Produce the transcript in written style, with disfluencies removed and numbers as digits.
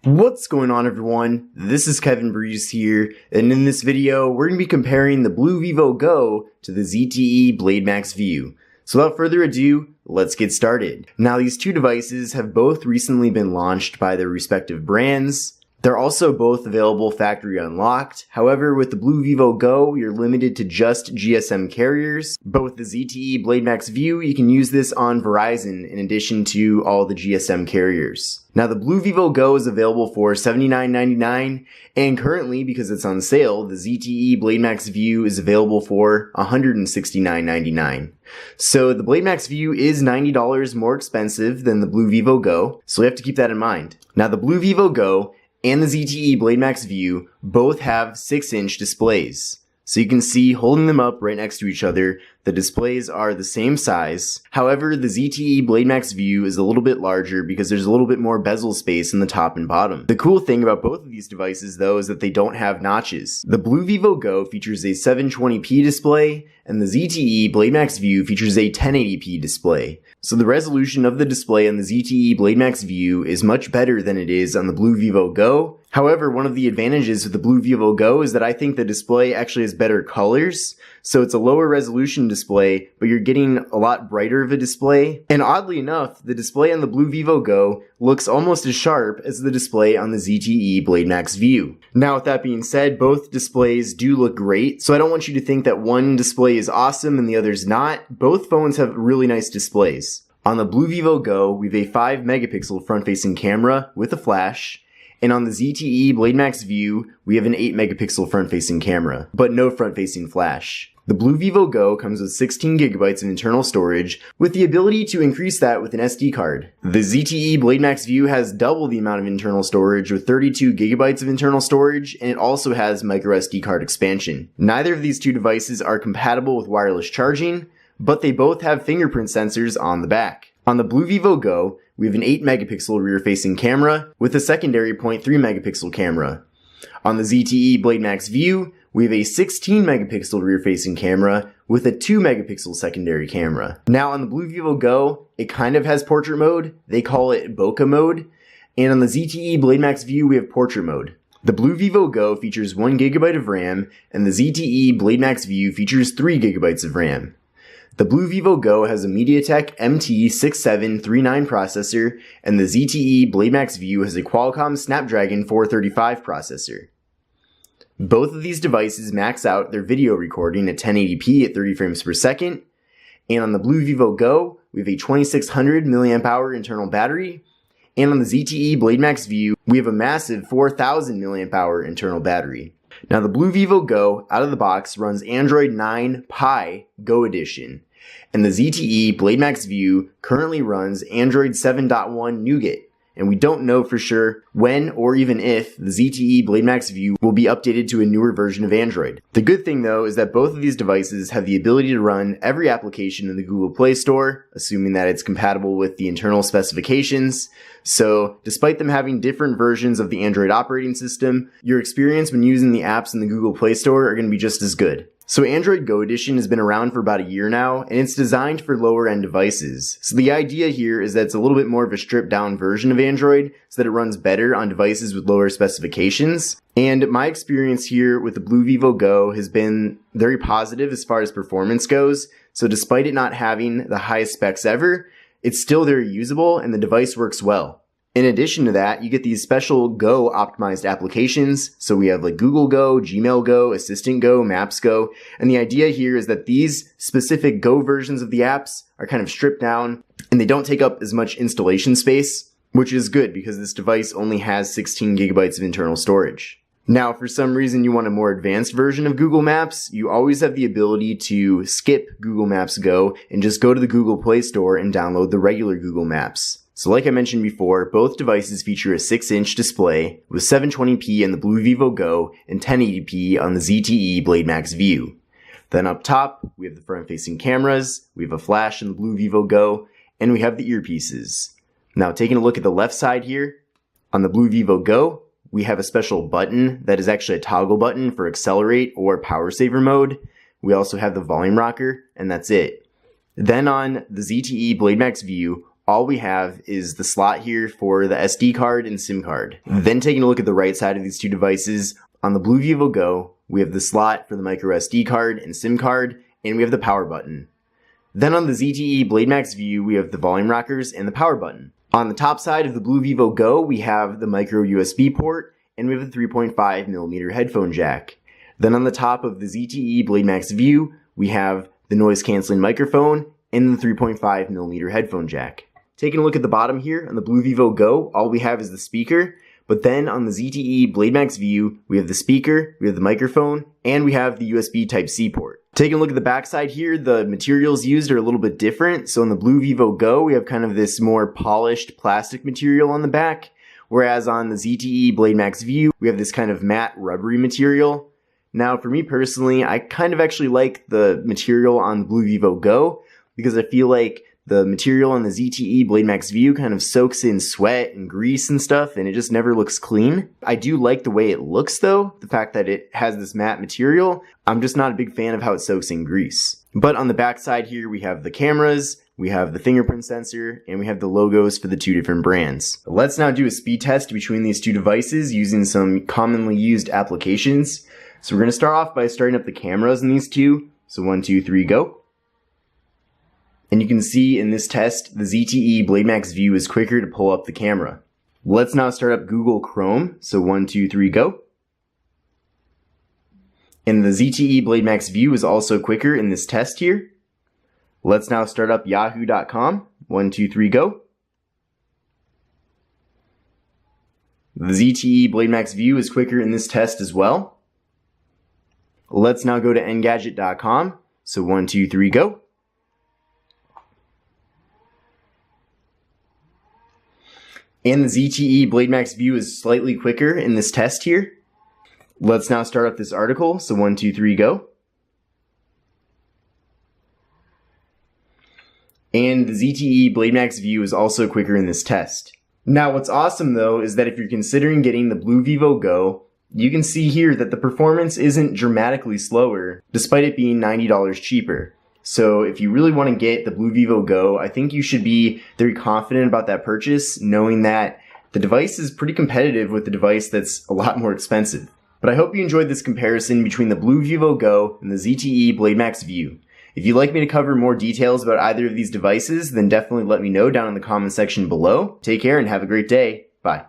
What's going on, everyone? This is Kevin Breeze here, and in this video we're going to be comparing the BLU Vivo Go to the ZTE Blade Max View. So without further ado, let's get started. Now, these two devices have both recently been launched by their respective brands. They're also both available factory unlocked. However, with the BLU Vivo Go, you're limited to just GSM carriers. But with the ZTE Blade Max View, you can use this on Verizon in addition to all the GSM carriers. Now, the BLU Vivo Go is available for $79.99, and currently, because it's on sale, the ZTE Blade Max View is available for $169.99. So the Blade Max View is $90 more expensive than the BLU Vivo Go, so we have to keep that in mind. Now, the BLU Vivo Go and the ZTE Blade Max View both have 6-inch displays. So you can see, holding them up right next to each other, the displays are the same size. However, the ZTE Blade Max View is a little bit larger because there's a little bit more bezel space in the top and bottom. The cool thing about both of these devices, though, is that they don't have notches. The BLU Vivo Go features a 720p display, and the ZTE Blade Max View features a 1080p display. So the resolution of the display on the ZTE Blade Max View is much better than it is on the BLU Vivo Go. However, one of the advantages of the BLU Vivo Go is that I think the display actually has better colors. So it's a lower resolution display, but you're getting a lot brighter of a display. And oddly enough, the display on the BLU Vivo Go looks almost as sharp as the display on the ZTE Blade Max View. Now, with that being said, both displays do look great, so I don't want you to think that one display is awesome and the other's not. Both phones have really nice displays. On the BLU Vivo Go, we have a 5 megapixel front-facing camera with a flash, and on the ZTE Blade Max View, we have an 8 megapixel front-facing camera, but no front-facing flash. The BLU Vivo Go comes with 16 gigabytes of internal storage, with the ability to increase that with an SD card. The ZTE Blade Max View has double the amount of internal storage with 32 gigabytes of internal storage, and it also has micro SD card expansion. Neither of these two devices are compatible with wireless charging, but they both have fingerprint sensors on the back. On the BLU Vivo Go, we have an 8 megapixel rear-facing camera with a secondary 0.3 megapixel camera. On the ZTE Blade Max View, we have a 16 megapixel rear-facing camera with a 2 megapixel secondary camera. Now, on the BLU Vivo Go, it kind of has portrait mode. They call it bokeh mode. And on the ZTE Blade Max View, we have portrait mode. The BLU Vivo Go features 1 gigabyte of RAM, and the ZTE Blade Max View features 3 gigabytes of RAM. The BLU Vivo Go has a MediaTek MT6739 processor, and the ZTE Blade Max View has a Qualcomm Snapdragon 435 processor. Both of these devices max out their video recording at 1080p at 30 frames per second, and on the BLU Vivo Go, we have a 2600 mAh internal battery, and on the ZTE Blade Max View, we have a massive 4000 mAh internal battery. Now, the BLU Vivo Go, out of the box, runs Android 9 Pie Go Edition, and the ZTE Blade Max View currently runs Android 7.1 Nougat, and we don't know for sure when or even if the ZTE Blade Max View will be updated to a newer version of Android. The good thing, though, is that both of these devices have the ability to run every application in the Google Play Store, assuming that it's compatible with the internal specifications. So, despite them having different versions of the Android operating system, your experience when using the apps in the Google Play Store are going to be just as good. So Android Go Edition has been around for about a year now, and it's designed for lower-end devices. So the idea here is that it's a little bit more of a stripped-down version of Android, so that it runs better on devices with lower specifications. And my experience here with the BLU Vivo Go has been very positive as far as performance goes. So despite it not having the highest specs ever, it's still very usable, and the device works well. In addition to that, you get these special Go optimized applications. So we have like Google Go, Gmail Go, Assistant Go, Maps Go. And the idea here is that these specific Go versions of the apps are kind of stripped down and they don't take up as much installation space, which is good because this device only has 16 gigabytes of internal storage. Now, if for some reason you want a more advanced version of Google Maps, you always have the ability to skip Google Maps Go and just go to the Google Play Store and download the regular Google Maps. So like I mentioned before, both devices feature a 6-inch display with 720p on the BLU Vivo Go and 1080p on the ZTE Blade Max View. Then up top, we have the front-facing cameras, we have a flash in the BLU Vivo Go, and we have the earpieces. Now, taking a look at the left side here, on the BLU Vivo Go, we have a special button that is actually a toggle button for accelerate or power saver mode. We also have the volume rocker, and that's it. Then on the ZTE Blade Max View, all we have is the slot here for the SD card and SIM card. Then taking a look at the right side of these two devices, on the BLU Vivo Go, we have the slot for the micro SD card and SIM card, and we have the power button. Then on the ZTE Blade Max View, we have the volume rockers and the power button. On the top side of the BLU Vivo Go, we have the micro USB port, and we have the 3.5mm headphone jack. Then on the top of the ZTE Blade Max View, we have the noise canceling microphone and the 3.5mm headphone jack. Taking a look at the bottom here on the BLU Vivo Go, all we have is the speaker, but then on the ZTE Blade Max View, we have the speaker, we have the microphone, and we have the USB Type-C port. Taking a look at the backside here, the materials used are a little bit different. So on the BLU Vivo Go, we have kind of this more polished plastic material on the back, whereas on the ZTE Blade Max View, we have this kind of matte rubbery material. Now for me personally, I kind of actually like the material on the BLU Vivo Go because I feel like the material on the ZTE Blade Max View kind of soaks in sweat and grease and stuff, and it just never looks clean. I do like the way it looks though, the fact that it has this matte material. I'm just not a big fan of how it soaks in grease. But on the back side here, we have the cameras, we have the fingerprint sensor, and we have the logos for the two different brands. Let's now do a speed test between these two devices using some commonly used applications. So we're going to start off by starting up the cameras in these two. So 1, 2, 3, go. And you can see in this test, the ZTE Blade Max View is quicker to pull up the camera. Let's now start up Google Chrome. So 1, 2, 3, go. And the ZTE Blade Max View is also quicker in this test here. Let's now start up yahoo.com. 1, 2, 3, go. The ZTE Blade Max View is quicker in this test as well. Let's now go to engadget.com. So 1, 2, 3, go. And the ZTE Blade Max View is slightly quicker in this test here. Let's now start up this article. So 1, 2, 3, go. And the ZTE Blade Max View is also quicker in this test. Now what's awesome though is that if you're considering getting the BLU Vivo Go, you can see here that the performance isn't dramatically slower, despite it being $90 cheaper. So if you really want to get the BLU Vivo Go, I think you should be very confident about that purchase, knowing that the device is pretty competitive with the device that's a lot more expensive. But I hope you enjoyed this comparison between the BLU Vivo Go and the ZTE Blade Max View. If you'd like me to cover more details about either of these devices, then definitely let me know down in the comment section below. Take care and have a great day. Bye.